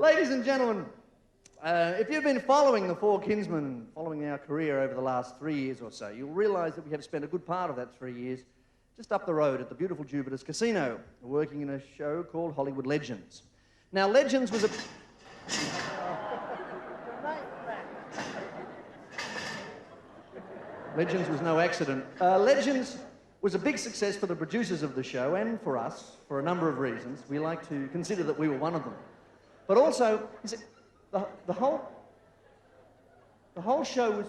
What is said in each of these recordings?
Ladies and gentlemen, if you've been following the Four Kinsmen, following our career over the last 3 years or so, you'll realise that we have spent a good part of that 3 years just up the road at the beautiful Jupiter's Casino, working in a show called Hollywood Legends. Now, Legends was a... Legends was no accident. Legends was a big success for the producers of the show and for us, for a number of reasons. We like to consider that we were one of them. But also, the whole show was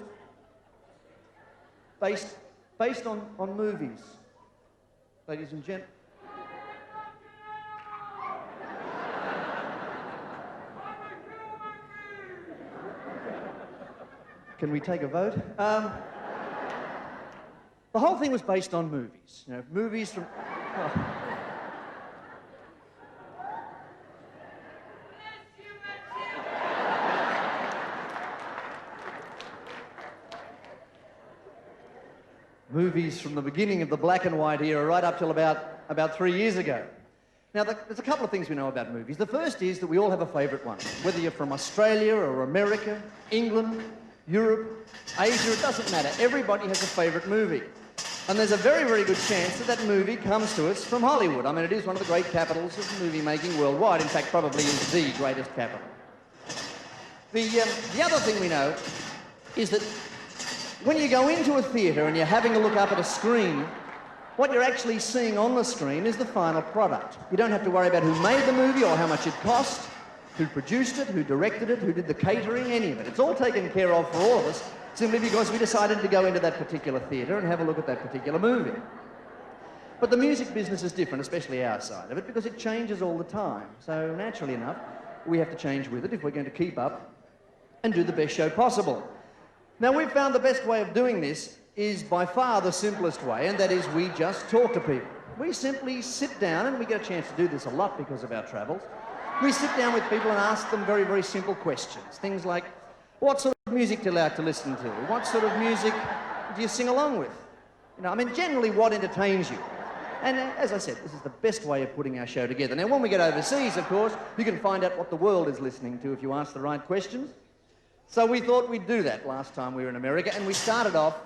based on movies. Ladies and gentlemen. Can we take a vote? The whole thing was based on movies. You know, movies from... Oh. Movies from the beginning of the black and white era right up till about 3 years ago. Now, there's a couple of things we know about movies. The first is that we all have a favourite one. Whether you're from Australia or America, England, Europe, Asia, it doesn't matter. Everybody has a favourite movie. And there's a very, very good chance that that movie comes to us from Hollywood. I mean, it is one of the great capitals of movie-making worldwide. In fact, probably is the greatest capital. The other thing we know is that when you go into a theatre and you're having a look up at a screen, what you're actually seeing on the screen is the final product. You don't have to worry about who made the movie or how much it cost, who produced it, who directed it, who did the catering, any of it. It's all taken care of for all of us, simply because we decided to go into that particular theatre and have a look at that particular movie. But the music business is different, especially our side of it, because it changes all the time. So naturally enough, we have to change with it if we're going to keep up and do the best show possible. Now, we've found the best way of doing this is by far the simplest way, and that is we just talk to people. We simply sit down, and we get a chance to do this a lot because of our travels. We sit down with people and ask them very, very simple questions. Things like, what sort of music do you like to listen to? What sort of music do you sing along with? You know, I mean, generally, what entertains you? And as I said, this is the best way of putting our show together. Now, when we get overseas, of course, you can find out what the world is listening to if you ask the right questions. So we thought we'd do that last time we were in America, and we started off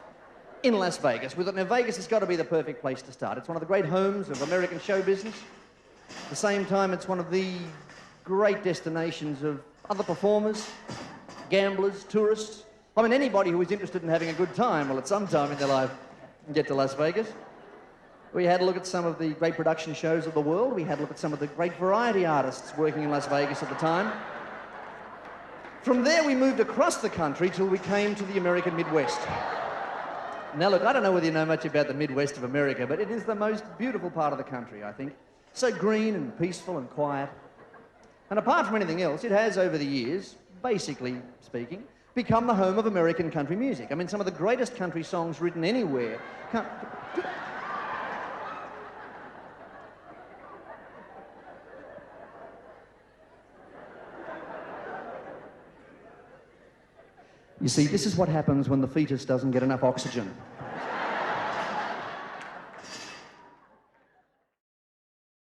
in Las Vegas. We thought, now, Vegas has got to be the perfect place to start. It's one of the great homes of American show business. At the same time, it's one of the great destinations of other performers, gamblers, tourists. I mean, anybody who is interested in having a good time will at some time in their life get to Las Vegas. We had a look at some of the great production shows of the world. We had a look at some of the great variety artists working in Las Vegas at the time. From there, we moved across the country till we came to the American Midwest. Now, look, I don't know whether you know much about the Midwest of America, but it is the most beautiful part of the country, I think. So green and peaceful and quiet. And apart from anything else, it has, over the years, basically speaking, become the home of American country music. I mean, some of the greatest country songs written anywhere. You see, this is what happens when the fetus doesn't get enough oxygen.